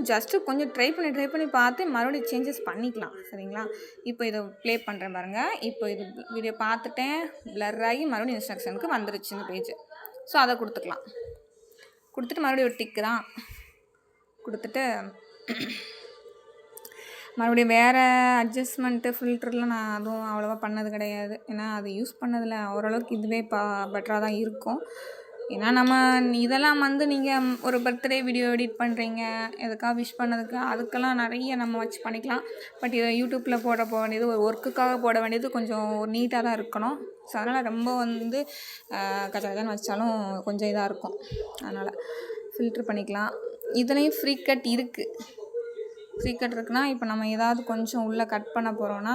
ஜஸ்ட்டு கொஞ்சம் ட்ரை பண்ணி பார்த்து மறுபடியும் சேஞ்சஸ் பண்ணிக்கலாம். சரிங்களா? இப்போ இதை ப்ளே பண்ணுறேன் பாருங்கள். இப்போ இது வீடியோ பார்த்துட்டேன், பிளர்ராகி மறுபடியும் இன்ஸ்ட்ரக்ஷனுக்கு வந்துருச்சு இந்த பேஜ். ஸோ அதை கொடுத்துக்கலாம். கொடுத்துட்டு மறுபடியும் ஒரு டிக்கு தான் கொடுத்துட்டு மறுபடியும் வேறு அட்ஜஸ்ட்மெண்ட்டு ஃபில்டர்லாம் நான் அதுவும் அவ்வளோவா பண்ணது கிடையாது. ஏன்னா அது யூஸ் பண்ணதில் ஓரளவுக்கு இதுவே பெட்டராக தான் இருக்கும். ஏன்னா நம்ம இதெல்லாம் வந்து நீங்கள் ஒரு பர்த்டே வீடியோ எடிட் பண்ணுறீங்க, எதுக்காக விஷ் பண்ணதுக்கு அதுக்கெல்லாம் நிறைய நம்ம வச்சு பண்ணிக்கலாம். பட் இதை யூடியூப்பில் போட வேண்டியது, ஒரு ஒர்க்குக்காக போட வேண்டியது கொஞ்சம் நீட்டாக தான் இருக்கணும். ஸோ அதனால் ரொம்ப வந்து கச்சான்னு வச்சாலும் கொஞ்சம் இதாக இருக்கும். அதனால் ஃபில்ட்ரு பண்ணிக்கலாம். இதுலேயும் ஃப்ரீ கட் இருக்குது. ஃப்ரீ கட் இருக்குன்னா, இப்போ நம்ம ஏதாவது கொஞ்சம் உள்ளே கட் பண்ண போகிறோன்னா,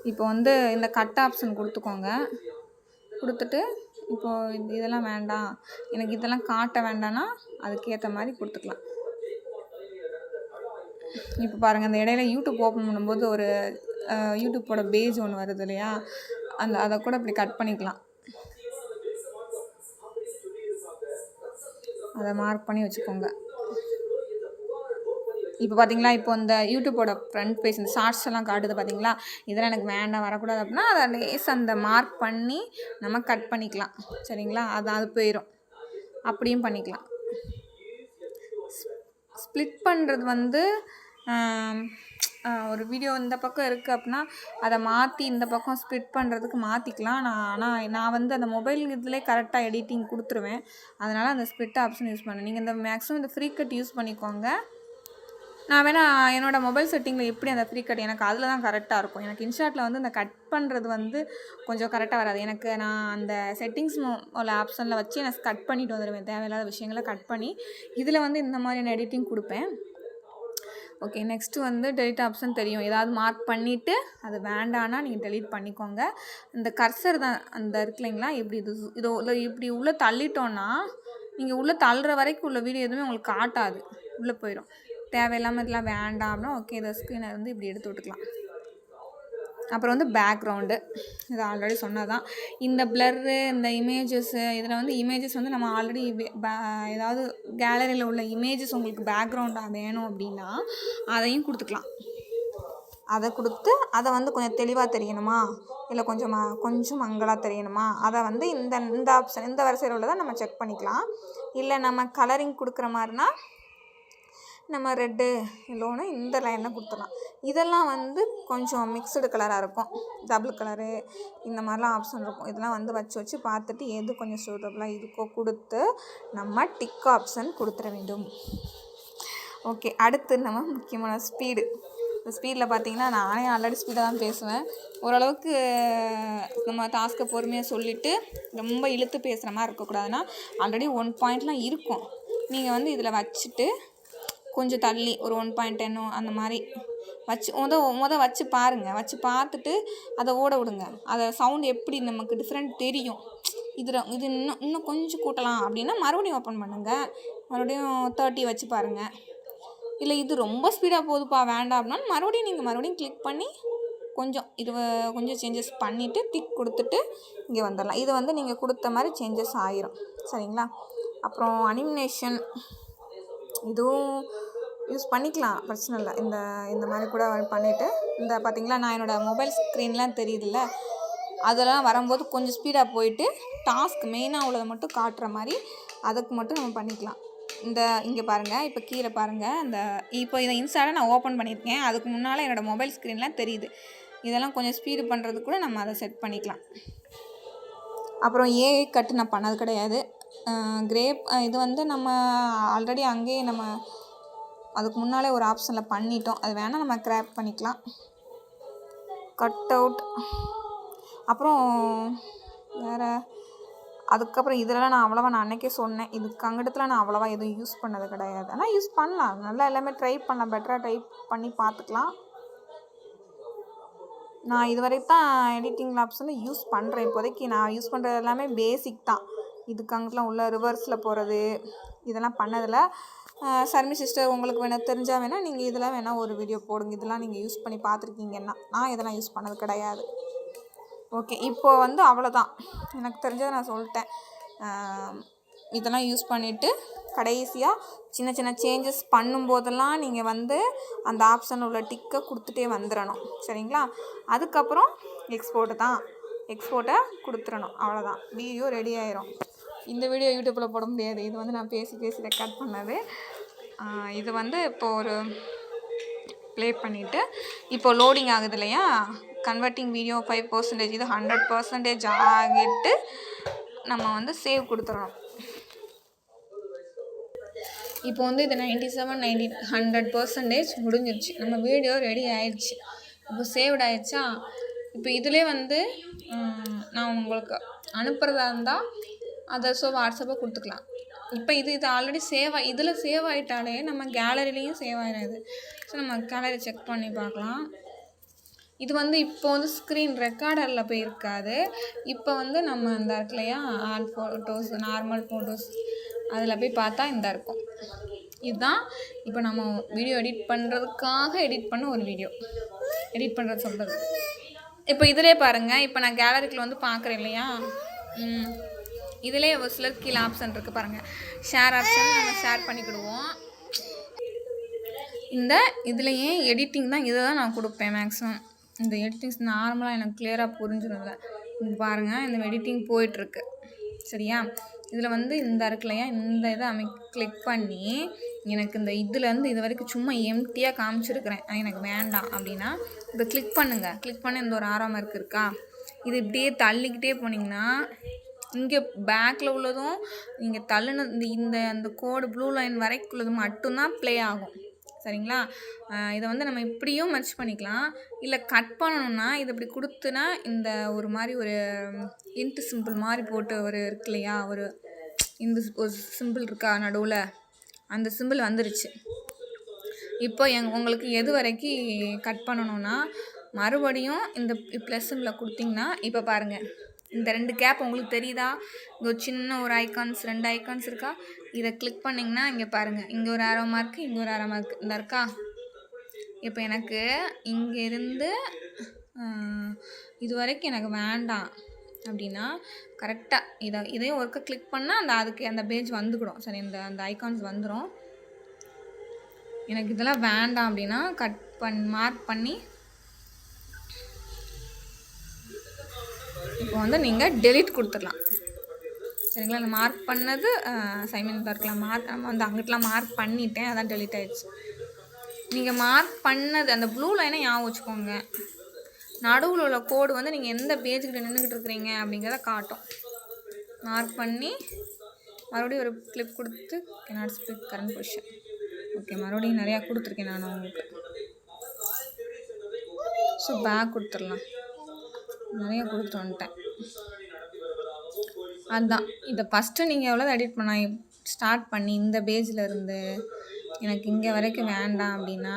இப்போ வந்து இந்த கட் ஆப்ஷன் கொடுத்துக்கோங்க. கொடுத்துட்டு இப்போது இதெல்லாம் வேண்டாம், எனக்கு இதெல்லாம் காட்ட வேண்டாம்னா அதுக்கேற்ற மாதிரி கொடுத்துக்கலாம். இப்போ பாருங்கள், அந்த இடையில யூடியூப் ஓப்பன் பண்ணும்போது ஒரு யூடியூப்போட பேஜ் ஒன்று வருது இல்லையா, அதை கூட இப்படி கட் பண்ணிக்கலாம். அதை மார்க் பண்ணி வச்சுக்கோங்க. இப்போ பார்த்தீங்களா, இப்போ இந்த யூடியூப்போட ஃப்ரண்ட் பேஜ் இந்த ஷார்ட்ஸ் எல்லாம் காட்டுது பார்த்தீங்களா, இதெல்லாம் எனக்கு வேண்டாம் வரக்கூடாது அப்படின்னா அதை லேஸ் அந்த மார்க் பண்ணி நம்ம கட் பண்ணிக்கலாம். சரிங்களா? அது போயிடும். அப்படியும் பண்ணிக்கலாம். ஸ்ப்ளிட் பண்ணுறது வந்து ஒரு வீடியோ இந்த பக்கம் இருக்குது அப்படின்னா அதை மாற்றி இந்த பக்கம் ஸ்ப்ளிட் பண்ணுறதுக்கு மாற்றிக்கலாம். ஆனால் நான் வந்து அந்த மொபைல் இதிலே கரெக்டாக எடிட்டிங் கொடுத்துருவேன். அதனால் அந்த ஸ்ப்ளிட் ஆப்ஷன் யூஸ் பண்ணேன். நீங்கள் இந்த மேக்ஸிமம் இந்த ஃப்ரீ கட் யூஸ் பண்ணிக்கோங்க. நான் வேணால் என்னோடய மொபைல் செட்டிங்கில் எப்படி அந்த ஃப்ரீ கட் எனக்கு அதில் தான் கரெக்டாக இருக்கும். எனக்கு இன்ஷாட்டில் வந்து இந்த கட் பண்ணுறது வந்து கொஞ்சம் கரெக்டாக வராது. எனக்கு நான் அந்த செட்டிங்ஸ் உள்ள ஆப்ஷனில் வச்சு நான் கட் பண்ணிட்டு வந்துடுவேன். தேவையில்லாத விஷயங்களை கட் பண்ணி இதில் வந்து இந்த மாதிரியான எடிட்டிங் கொடுப்பேன். ஓகே, நெக்ஸ்ட்டு வந்து டெலிட் ஆப்ஷன் தெரியும். ஏதாவது மார்க் பண்ணிவிட்டு அது வேண்டான்னா நீங்கள் டெலிட் பண்ணிக்கோங்க. இந்த கர்சர் தான் அந்த இருக்கு இல்லைங்களா, இப்படி இதை இப்படி உள்ளே தள்ளிட்டோன்னா நீங்கள் உள்ளே தள்ளுற வரைக்கும் உள்ள வீடியோ எதுவுமே உங்களுக்கு காட்டாது, உள்ளே போயிடும். தேவையில்லாமல் இதெல்லாம் வேண்டாம் அப்படின்னா ஓகே, இதை ஸ்க்ரீனை வந்து இப்படி எடுத்து விட்டுக்கலாம். அப்புறம் வந்து பேக்ரவுண்டு, இது ஆல்ரெடி சொன்னதான். இந்த பிளர்ரு, இந்த இமேஜஸ்ஸு, இதில் வந்து இமேஜஸ் வந்து நம்ம ஆல்ரெடி ஏதாவது கேலரியில் உள்ள இமேஜஸ் உங்களுக்கு பேக்ரவுண்டாக வேணும் அப்படின்னா அதையும் கொடுத்துக்கலாம். அதை கொடுத்து அதை வந்து கொஞ்சம் தெளிவாக தெரியணுமா, இல்லை கொஞ்சம் மங்கலாக தெரியணுமா, அதை வந்து இந்த ஆப்ஷன் இந்த வரிசையில் உள்ளதை நம்ம செக் பண்ணிக்கலாம். இல்லை நம்ம கலரிங் கொடுக்குற மாதிரினா நம்ம ரெட்டு எல்லோன்னு இந்த லைனில் கொடுத்துடலாம். இதெல்லாம் வந்து கொஞ்சம் மிக்சடு கலராக இருக்கும், டபுள் கலரு இந்த மாதிரிலாம் ஆப்ஷன் இருக்கும். இதெல்லாம் வந்து வச்சு பார்த்துட்டு எது கொஞ்சம் சூட்டபுளாக இருக்கோ கொடுத்து நம்ம டிக் ஆப்ஷன் கொடுத்துட வேண்டும். ஓகே, அடுத்து நம்ம முக்கியமான ஸ்பீடு. இந்த ஸ்பீடில் பார்த்திங்கன்னா நானே ஆல்ரெடி ஸ்பீடாக தான் பேசுவேன். ஓரளவுக்கு நம்ம டாஸ்க்கை பொறுமையாக சொல்லிவிட்டு ரொம்ப இழுத்து பேசுகிற மாதிரி இருக்கக்கூடாதுன்னா ஆல்ரெடி 1 பாயிண்ட்லாம் இருக்கும். நீங்கள் வந்து இதில் வச்சுட்டு கொஞ்சம் தள்ளி ஒரு 1.10 அந்த மாதிரி வச்சு வச்சு பாருங்கள். வச்சு பார்த்துட்டு அதை ஓட விடுங்க. அதை சவுண்டு எப்படி நமக்கு டிஃப்ரெண்ட் தெரியும். இது இன்னும் கொஞ்சம் கூட்டலாம் அப்படின்னா மறுபடியும் ஓப்பன் பண்ணுங்கள். மறுபடியும் 30 வச்சு பாருங்கள். இல்லை இது ரொம்ப ஸ்பீடாக போகுதுப்பா வேண்டாம் அப்படின்னா மறுபடியும் கிளிக் பண்ணி கொஞ்சம் சேஞ்சஸ் பண்ணிவிட்டு டிக் கொடுத்துட்டு இங்கே வந்துடலாம். இது வந்து நீங்கள் கொடுத்த மாதிரி சேஞ்சஸ் ஆகிரும். சரிங்களா? அப்புறம் அனிமேஷன் இதுவும் யூஸ் பண்ணிக்கலாம், பிரச்சனை இல்லை. இந்த மாதிரி கூட பண்ணிவிட்டு இந்த பார்த்திங்களா, நான் என்னோடய மொபைல் ஸ்க்ரீன்லாம் தெரியுதுல்ல, அதெல்லாம் வரும்போது கொஞ்சம் ஸ்பீடாக போயிட்டு டாஸ்க் மெயினாக உள்ளதை மட்டும் காட்டுற மாதிரி அதுக்கு மட்டும் நம்ம பண்ணிக்கலாம். இங்கே பாருங்கள், இப்போ கீழே பாருங்கள், இப்போ இதை இன்ஸ்டாவில் நான் ஓப்பன் பண்ணியிருக்கேன். அதுக்கு முன்னால் என்னோடய மொபைல் ஸ்க்ரீன்லாம் தெரியுது. இதெல்லாம் கொஞ்சம் ஸ்பீடு பண்ணுறதுக்கு கூட நம்ம அதை செட் பண்ணிக்கலாம். அப்புறம் ஏஐ கட்டு நான் பண்ணது கிடையாது. இது வந்து நம்ம ஆல்ரெடி அங்கேயே நம்ம அதுக்கு முன்னாலே ஒரு ஆப்ஷனில் பண்ணிட்டோம். அது வேணால் நம்ம கிராப் பண்ணிக்கலாம். Cut out. அப்புறம் வேறு அதுக்கப்புறம் இதெல்லாம் நான் அன்றைக்கே சொன்னேன். இதுக்கு அங்கிட்டத்தில் நான் அவ்வளோவா எதுவும் யூஸ் பண்ணது கிடையாது. ஆனால் யூஸ் பண்ணலாம், நல்லா எல்லாமே ட்ரை பண்ணலாம், பெட்டராக ட்ரை பண்ணி பார்த்துக்கலாம். நான் இது வரைக்கும் தான் எடிட்டிங் ஆப்ஷனில் யூஸ் பண்ணுறேன். இப்போதைக்கு நான் யூஸ் பண்ணுறது எல்லாமே பேசிக் தான். இதுக்கு அங்கிட்டலாம் உள்ள ரிவர்ஸில் போகிறது இதெல்லாம் பண்ணதில்ல. சர்மி சிஸ்டர் உங்களுக்கு வேணால் தெரிஞ்சால் வேணால் நீங்கள் இதெல்லாம் வேணால் ஒரு வீடியோ போடுங்க. இதெல்லாம் நீங்கள் யூஸ் பண்ணி பார்த்துருக்கீங்கன்னா. நான் இதெல்லாம் யூஸ் பண்ணது கிடையாது. ஓகே, இப்போது அவ்வளோதான், எனக்கு தெரிஞ்சதை நான் சொல்லிட்டேன். இதெல்லாம் யூஸ் பண்ணிவிட்டு கடைசியாக சின்ன சின்ன சேஞ்சஸ் பண்ணும்போதெல்லாம் நீங்கள் அந்த ஆப்ஷன் உள்ள டிக்கை கொடுத்துட்டே வந்துடணும். சரிங்களா? அதுக்கப்புறம் எக்ஸ்போர்ட்டை கொடுத்துடணும். அவ்வளோதான், வீடியோ ரெடி ஆயிரும். இந்த வீடியோ யூடியூப்பில் போட முடியாது. இது நான் பேசி ரெக்கார்ட் பண்ணது. இது இப்போது ஒரு ப்ளே பண்ணிவிட்டு இப்போ லோடிங் ஆகுது இல்லையா, கன்வெர்ட்டிங் வீடியோ 5%, இது 100% ஆகிட்டு நம்ம சேவ் கொடுத்துடணும். இப்போ இது 97, 100% முடிஞ்சிருச்சு. நம்ம வீடியோ ரெடி ஆயிடுச்சு. இப்போ சேவ்ட் ஆயிடுச்சா. இப்போ இதிலே நான் உங்களுக்கு அனுப்புகிறதா இருந்தால் அதை வாட்ஸ்அப்பை கொடுத்துக்கலாம். இப்போ இது ஆல்ரெடி இதில் சேவ் ஆகிட்டாலே நம்ம கேலரிலையும் சேவ் ஆகிடாது. ஸோ நம்ம கேலரி செக் பண்ணி பார்க்கலாம். இது இப்போ ஸ்க்ரீன் ரெக்கார்டரில் போய் இருக்காது. இப்போ நம்ம இந்த இருக்குல்லையா, ஆல் ஃபோட்டோஸ், நார்மல் ஃபோட்டோஸ், அதில் போய் பார்த்தா இருக்கும். இதுதான் இப்போ நம்ம வீடியோ எடிட் பண்ணுறதுக்காக எடிட் பண்ண ஒரு வீடியோ. எடிட் பண்ணுறது சொல்கிறது. இப்போ இதிலே பாருங்கள். இப்போ நான் கேலரிக்குள்ள பார்க்குறேன் இல்லையா, இதிலே ஒரு சிலர் கீழே ஆப்ஷன் இருக்குது பாருங்கள், ஷேர் ஆப்ஷன். நம்ம ஷேர் பண்ணிக்கிடுவோம். இதுலேயே எடிட்டிங் தான், இதை தான் நான் கொடுப்பேன் மேக்ஸிமம். இந்த எடிட்டிங்ஸ் நார்மலாக எனக்கு கிளியராக புரிஞ்சிடும்ல. இது பாருங்கள், இந்த எடிட்டிங் போயிட்டுருக்கு. சரியா? இதில் இந்த இருக்குல்லையா, இந்த இதை கிளிக் பண்ணி எனக்கு இதுலேருந்து இது வரைக்கும் சும்மா எம்டியாக காமிச்சிருக்கிறேன், எனக்கு வேண்டாம் அப்படின்னா இதை கிளிக் பண்ணுங்கள். கிளிக் பண்ணி இந்த ஒரு ஆரோ மார்க் இருக்கா, இது இப்படியே தள்ளிக்கிட்டே போனீங்கன்னா இங்கே பேக்கில் உள்ளதும் நீங்கள் தள்ளுனது அந்த கோடு ப்ளூ லைன் வரைக்குள்ளது மட்டும்தான் ப்ளே ஆகும். சரிங்களா? இதை நம்ம இப்படியும் மர்ச் பண்ணிக்கலாம். இல்லை கட் பண்ணணுன்னா இதை இப்படி கொடுத்துனா இந்த ஒரு மாதிரி ஒரு இன்ட்டு சிம்பிள் மாதிரி போட்டு ஒரு இருக்கு இல்லையா, ஒரு ஒரு சிம்பிள் இருக்கா நடுவில், அந்த சிம்பிள் வந்துருச்சு. இப்போ உங்களுக்கு எது வரைக்கும் கட் பண்ணணுன்னா மறுபடியும் இந்த ப்ளஸ் சிம்பிளை கொடுத்திங்கன்னா, இப்போ பாருங்கள் இந்த 2 கேப் உங்களுக்கு தெரியுதா, இங்கே ஒரு சின்ன ஒரு ஐக்கான்ஸ் 2 ஐக்கான்ஸ் இருக்கா, இதை கிளிக் பண்ணிங்கன்னா இங்கே பாருங்கள், இங்கே ஒரு ஆரோ மார்க்கு, இங்கே ஒரு ஆரோ மார்க் இந்த இருக்கா. இப்போ எனக்கு இங்கேருந்து இது வரைக்கும் எனக்கு வேண்டாம் அப்படின்னா கரெக்டாக இதையும் ஒர்க்கை கிளிக் பண்ணால் அந்த பேஜ் வந்துக்கிடும். சரி, அந்த ஐக்கான்ஸ் வந்துடும். எனக்கு இதெல்லாம் வேண்டாம் அப்படின்னா மார்க் பண்ணி இப்போ நீங்கள் டெலிட் கொடுத்துடலாம். சரிங்களா? அந்த மார்க் பண்ணது சைமன் தான் இருக்கலாம். நம்ம அங்கிட்டலாம் மார்க் பண்ணிட்டேன், அதான் டெலிட் ஆகிடுச்சு. நீங்கள் மார்க் பண்ணது அந்த ப்ளூ லைனை ஞாபகம் வச்சுக்கோங்க. நடுவில் உள்ள கோடு நீங்கள் எந்த பேஜுக்கிட்ட நின்றுக்கிட்டு இருக்கிறீங்க அப்படிங்கிறத காட்டும். மார்க் பண்ணி மறுபடியும் ஒரு கிளிப் கொடுத்து cannot split current position. Okay, மறுபடியும் நிறையா கொடுத்துருக்கேன் நான் உங்களுக்கு. ஸோ பேக் கொடுத்துடலாம். நிறைய கொடுத்துட்டு வந்துட்டேன். அதுதான் இதை ஃபஸ்ட்டு நீங்கள் எவ்வளோ எடிட் பண்ண ஸ்டார்ட் பண்ணி இந்த பேஜில் இருந்து எனக்கு இங்கே வரைக்கும் வேண்டாம் அப்படின்னா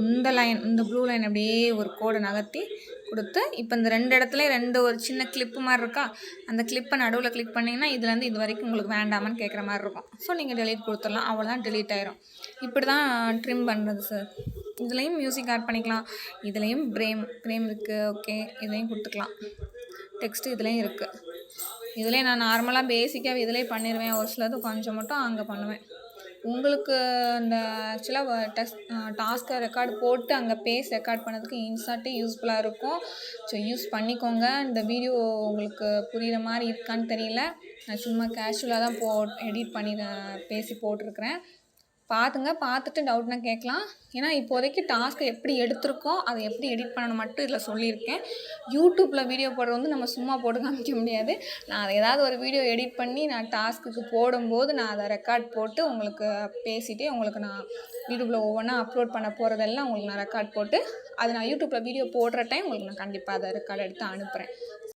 இந்த லைன், இந்த ப்ளூ லைன் அப்படியே ஒரு கோடை நகர்த்தி கொடுத்து, இப்போ இந்த 2 இடத்துல ஒரு சின்ன கிளிப்பு மாதிரி இருக்கா, அந்த கிளிப்பை நடுவில் கிளிக் பண்ணிங்கன்னா இதுலேருந்து இது வரைக்கும் உங்களுக்கு வேண்டாமான்னு கேட்குற மாதிரி இருக்கும். ஸோ நீங்கள் டெலீட் கொடுத்துடலாம், அவ்வளோதான், டெலீட் ஆயிரும். இப்படி தான் ட்ரிம் பண்ணுறது சார். இதுலேயும் மியூசிக் ஆட் பண்ணிக்கலாம், இதுலேயும் ஃப்ரேம் இருக்குது. ஓகே, இதையும் கொடுத்துக்கலாம். டெக்ஸ்ட்டு இதுலேயும் இருக்குது. இதுலேயே நான் நார்மலாக பேசிக்காக இதிலே பண்ணிடுவேன். ஒரு சிலது கொஞ்சம் மட்டும் அங்கே பண்ணுவேன். உங்களுக்கு இந்த ஆக்சுவலாக டாஸ்க்கை ரெக்கார்டு போட்டு அங்கே பேஸ் ரெக்கார்ட் பண்ணதுக்கு இன்சார்ட்டே யூஸ்ஃபுல்லாக இருக்கும். ஸோ யூஸ் பண்ணிக்கோங்க. இந்த வீடியோ உங்களுக்கு புரிகிற மாதிரி இருக்கான்னு தெரியல. நான் சும்மா கேஷுவலாக தான் எடிட் பண்ணி பேசி போட்டிருக்கிறேன். பார்த்துங்க. பார்த்துட்டு டவுட்னா கேட்கலாம். ஏன்னா இப்போதைக்கு டாஸ்க்கை எப்படி எடுத்திருக்கோம், அதை எப்படி எடிட் பண்ணணும் மட்டும் இதில் சொல்லியிருக்கேன். யூடியூப்பில் வீடியோ போடுறது வந்து நம்ம சும்மா போட்டு காமிக்க முடியாது. நான் அதை ஏதாவது ஒரு வீடியோ எடிட் பண்ணி நான் டாஸ்க்குக்கு போடும்போது நான் அதை ரெக்கார்ட் போட்டு உங்களுக்கு பேசிவிட்டு உங்களுக்கு நான் யூடியூப்பில் ஒவ்வொன்றா அப்லோட் பண்ண போகிறதெல்லாம் உங்களுக்கு நான் ரெக்கார்ட் போட்டு அதை நான் யூடியூப்பில் வீடியோ போடுற டைம் உங்களுக்கு நான் கண்டிப்பாக அதை ரெக்கார்ட் எடுத்து அனுப்புகிறேன்.